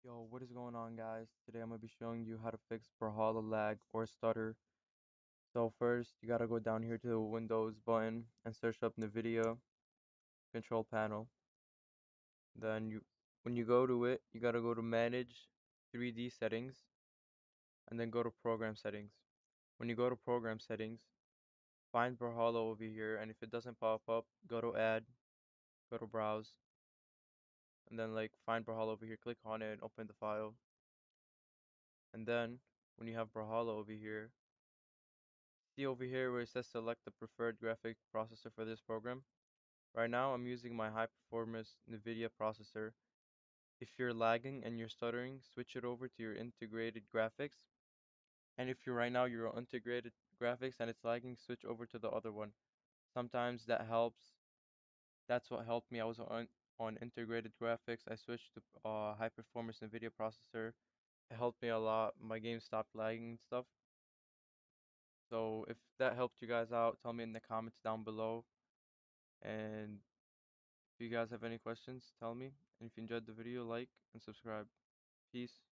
Yo, what is going on, guys? Today I'm going to be showing you how to fix Brawlhalla lag or stutter. So first, you got to go down here to the Windows button and search up Nvidia control panel. Then when you go to it, you got to go to Manage 3D settings and then go to Program settings. When you go to Program settings, find Brawlhalla over here, and if it doesn't pop up, go to Add, go to Browse, and then find Brawlhalla over here, click on it and open the file. And then when you have Brawlhalla over here, see over here where it says select the preferred graphic processor for this program. Right now I'm using my high performance Nvidia processor. If you're lagging and you're stuttering, switch it over to your integrated graphics. And if you're on integrated graphics and it's lagging, switch over to the other one. Sometimes that helps. That's what helped me. I was on integrated graphics. I switched to high performance Nvidia processor. It helped me a lot. My game stopped lagging and stuff. So if that helped you guys out, tell me in the comments down below. And if you guys have any questions, tell me. And if you enjoyed the video, like and subscribe. Peace.